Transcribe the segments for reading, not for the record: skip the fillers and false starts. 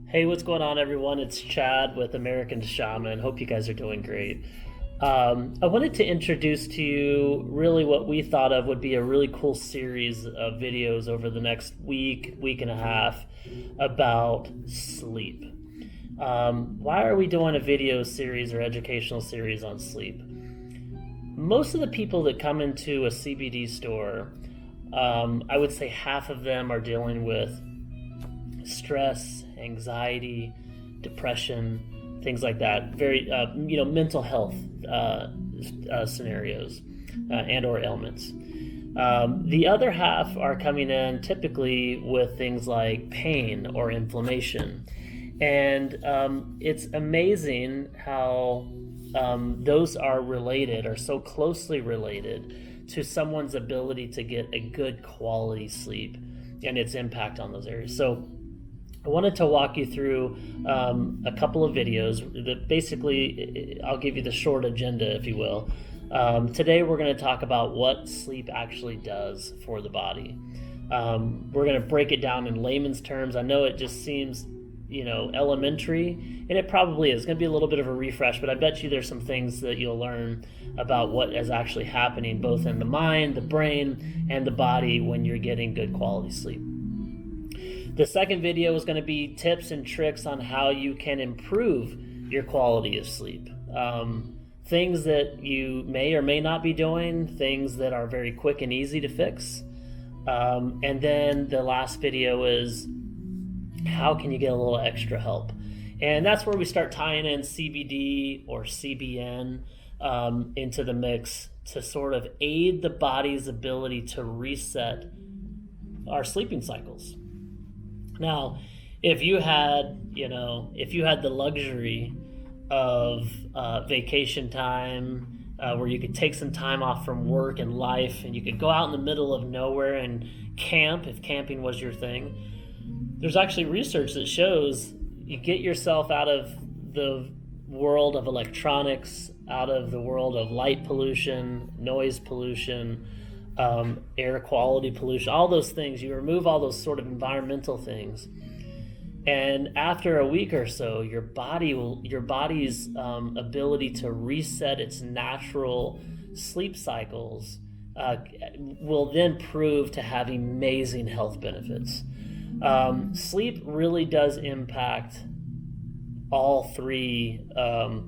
Hey, what's going on, everyone? It's Chad with American Shaman. Hope you guys are doing great. I wanted to introduce to you really what we thought of would be a really cool series of videos over the next week and a half about sleep. Why are we doing a video series or educational series on sleep? Most of the people that come into a CBD store, I would say half of them are dealing with stress, anxiety, depression, things like that. Very, mental health scenarios and/or ailments. The other half are coming in typically with things like pain or inflammation, and it's amazing how those are related, are so closely related to someone's ability to get a good quality sleep and its impact on those areas. So I wanted to walk you through a couple of videos that basically, I'll give you the short agenda, if you will. Today we're going to talk about what sleep actually does for the body. We're going to break it down in layman's terms. I know it just seems, elementary, and it probably is. It's going to be a little bit of a refresh, but I bet you there's some things that you'll learn about what is actually happening both in the mind, the brain, and the body when you're getting good quality sleep. The second video is going to be tips and tricks on how you can improve your quality of sleep. Things that you may or may not be doing, things that are very quick and easy to fix. And then the last video is how can you get a little extra help? And that's where we start tying in CBD or CBN into the mix to sort of aid the body's ability to reset our sleeping cycles. Now, if you had the luxury of vacation time where you could take some time off from work and life, and you could go out in the middle of nowhere and camp, if camping was your thing, there's actually research that shows you get yourself out of the world of electronics, out of the world of light pollution, noise pollution, air quality pollution, all those things. You remove all those sort of environmental things, and after a week or so, your body's ability to reset its natural sleep cycles will then prove to have amazing health benefits. Sleep really does impact all three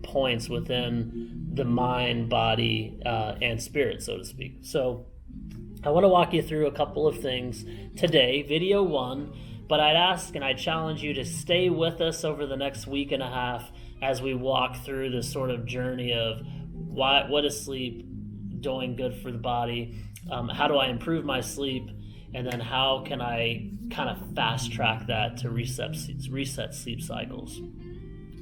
points within the mind, body, and spirit, so to speak. So I want to walk you through a couple of things today, video one, but I'd ask and I'd challenge you to stay with us over the next week and a half as we walk through this sort of journey of what is sleep doing good for the body, how do I improve my sleep, and then how can I kind of fast track that to reset sleep cycles.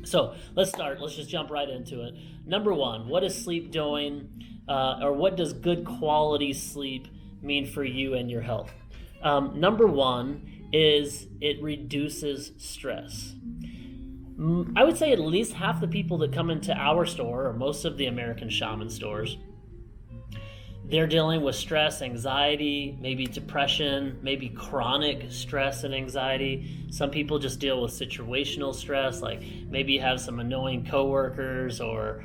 So let's start. Let's just jump right into it. Number one, what is sleep doing, or what does good quality sleep mean for you and your health? Number one is it reduces stress. I would say at least half the people that come into our store, or most of the American Shaman stores, they're dealing with stress, anxiety, maybe depression, maybe chronic stress and anxiety. Some people just deal with situational stress, like maybe you have some annoying coworkers or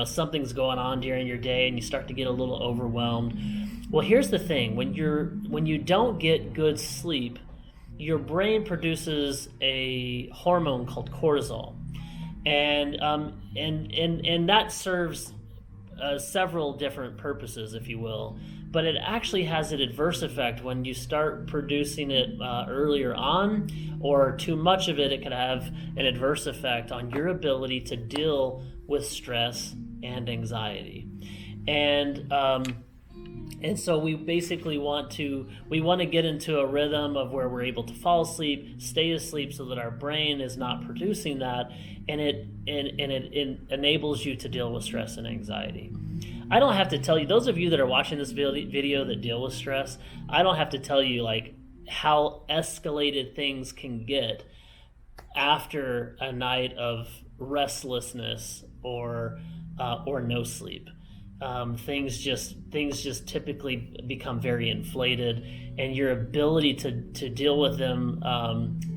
something's going on during your day and you start to get a little overwhelmed. Well, here's the thing: when you don't get good sleep, your brain produces a hormone called cortisol, and that serves several different purposes, if you will, but it actually has an adverse effect when you start producing it earlier on, or too much of it. It can have an adverse effect on your ability to deal with stress and anxiety, and so we basically want to get into a rhythm of where we're able to fall asleep, stay asleep, so that our brain is not producing that, and it enables you to deal with stress and anxiety. I don't have to tell you, those of you that are watching this video that deal with stress, I don't have to tell you like how escalated things can get after a night of restlessness or no sleep. things just typically become very inflated, and your ability to deal with them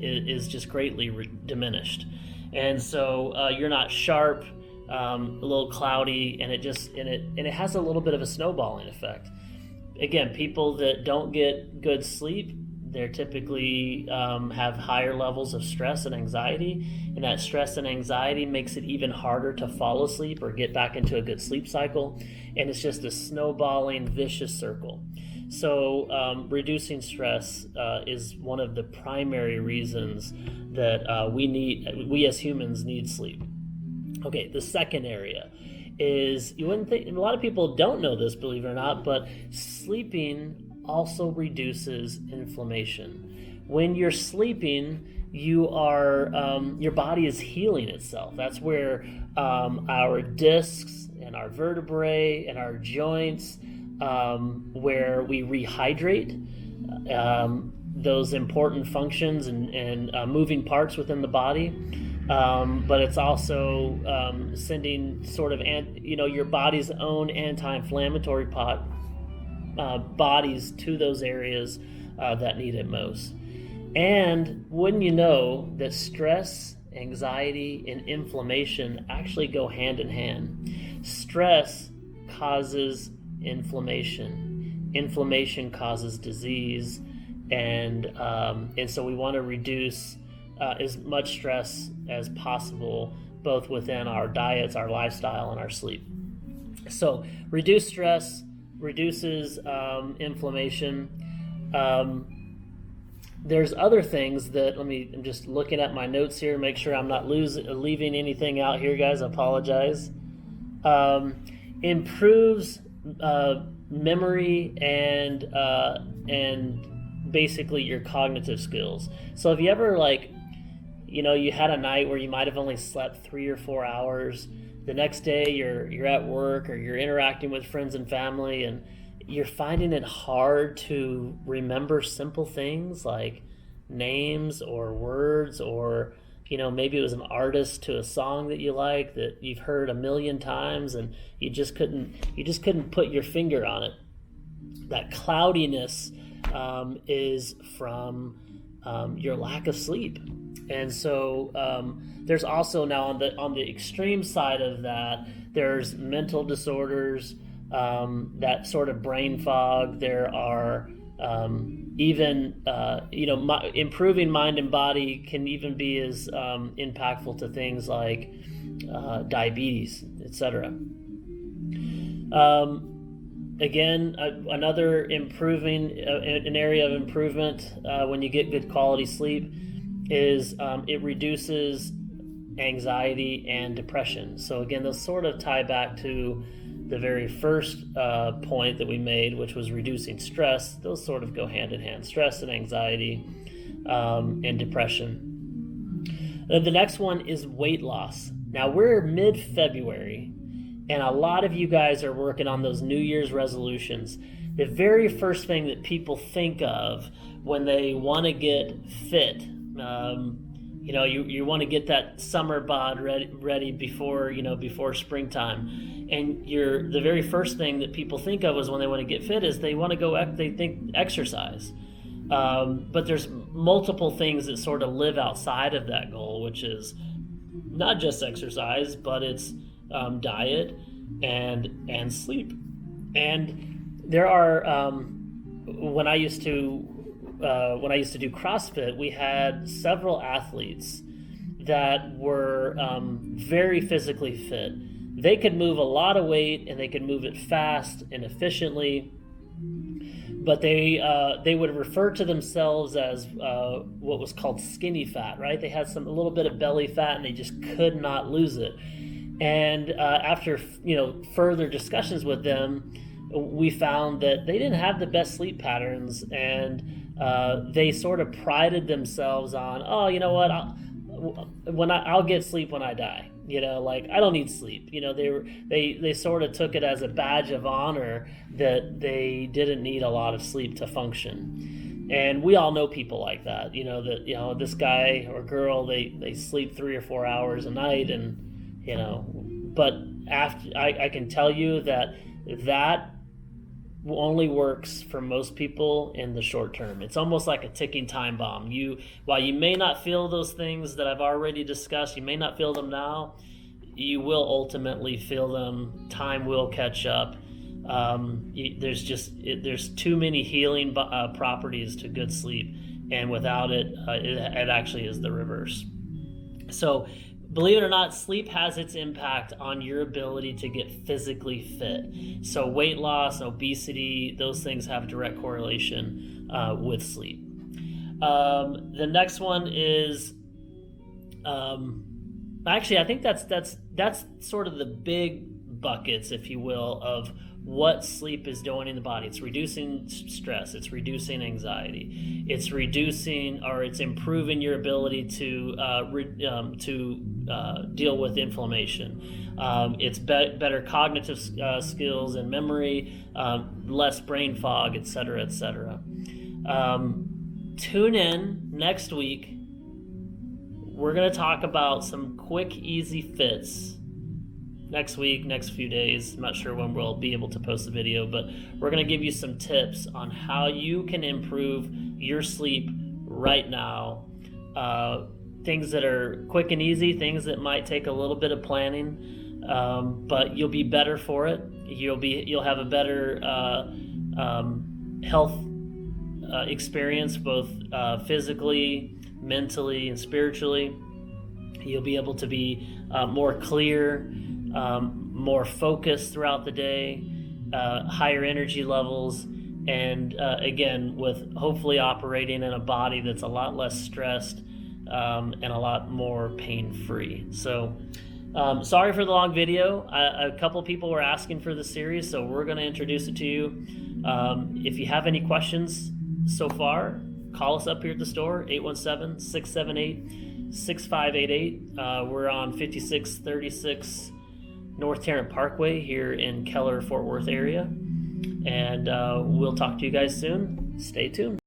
is just greatly diminished. And so you're not sharp, a little cloudy, and it has a little bit of a snowballing effect. Again, people that don't get good sleep, they're typically have higher levels of stress and anxiety, and that stress and anxiety makes it even harder to fall asleep or get back into a good sleep cycle, and it's just a snowballing, vicious circle. So reducing stress is one of the primary reasons that we as humans need sleep. Okay, the second area is, you wouldn't think, a lot of people don't know this, believe it or not, but sleeping also reduces inflammation. When you're sleeping, your body is healing itself. That's where our discs and our vertebrae and our joints, where we rehydrate those important functions and moving parts within the body. But it's also sending sort of your body's own anti-inflammatory bodies to those areas that need it most. And wouldn't you know that stress, anxiety, and inflammation actually go hand in hand? Stress causes inflammation. Inflammation causes disease, and so we want to reduce as much stress as possible, both within our diets, our lifestyle, and our sleep. So reduce stress reduces inflammation. There's other things that, I'm just looking at my notes here, make sure I'm not leaving anything out here, guys. I apologize. Improves memory and basically your cognitive skills. So if you ever you had a night where you might have only slept 3 or 4 hours, the next day you're at work or you're interacting with friends and family, and you're finding it hard to remember simple things like names or words, or maybe it was an artist to a song that you like that you've heard a million times, and you just couldn't put your finger on it. That cloudiness is from your lack of sleep. And so there's also, now on the extreme side of that, there's mental disorders, that sort of brain fog. There are even improving mind and body can even be as impactful to things like diabetes, etc. Again, another an area of improvement when you get good quality sleep is it reduces anxiety and depression. So again, those sort of tie back to the very first point that we made, which was reducing stress. Those sort of go hand in hand: stress and anxiety and depression. The next one is weight loss. Now we're mid-February, and a lot of you guys are working on those New Year's resolutions. The very first thing that people think of when they want to get fit, you want to get that summer bod ready before springtime, and the very first thing that people think of is when they want to get fit is they want to they think exercise. But there's multiple things that sort of live outside of that goal, which is not just exercise, but it's diet and sleep. And there are when I used to do CrossFit, we had several athletes that were very physically fit. They could move a lot of weight, and they could move it fast and efficiently, but they would refer to themselves as what was called skinny fat, right? They had a little bit of belly fat, and they just could not lose it. And after further discussions with them, we found that they didn't have the best sleep patterns, and they sort of prided themselves on, oh, you know what, I'll get sleep when I die. I don't need sleep. They sort of took it as a badge of honor that they didn't need a lot of sleep to function. And we all know people like that. This guy or girl, they sleep 3 or 4 hours a night, and but after I can tell you that that only works for most people in the short term. It's almost like a ticking time bomb. While you may not feel those things that I've already discussed, you may not feel them now, you will ultimately feel them. Time will catch up. There's too many healing properties to good sleep, and without it, it actually is the reverse. So, believe it or not, sleep has its impact on your ability to get physically fit. So weight loss, obesity, those things have direct correlation with sleep. The next one is, actually, I think that's sort of the big buckets, if you will, of what sleep is doing in the body. It's reducing stress, it's reducing anxiety, it's improving your ability to deal with inflammation. It's better cognitive skills and memory, less brain fog, etc., etc. Tune in next week. We're going to talk about some quick, easy fits next week, next few days. I'm not sure when we'll be able to post the video, but we're going to give you some tips on how you can improve your sleep right now. Things that are quick and easy, things that might take a little bit of planning, but you'll be better for it. You'll have a better health experience, both physically, mentally, and spiritually. You'll be able to be more clear, more focused throughout the day, higher energy levels, and again, with hopefully operating in a body that's a lot less stressed and a lot more pain-free. So sorry for the long video. A couple people were asking for the series, so we're going to introduce it to you. If you have any questions so far, call us up here at the store, 817-678-6588. We're on 5636 North Tarrant Parkway here in Keller, Fort Worth area. And we'll talk to you guys soon. Stay tuned.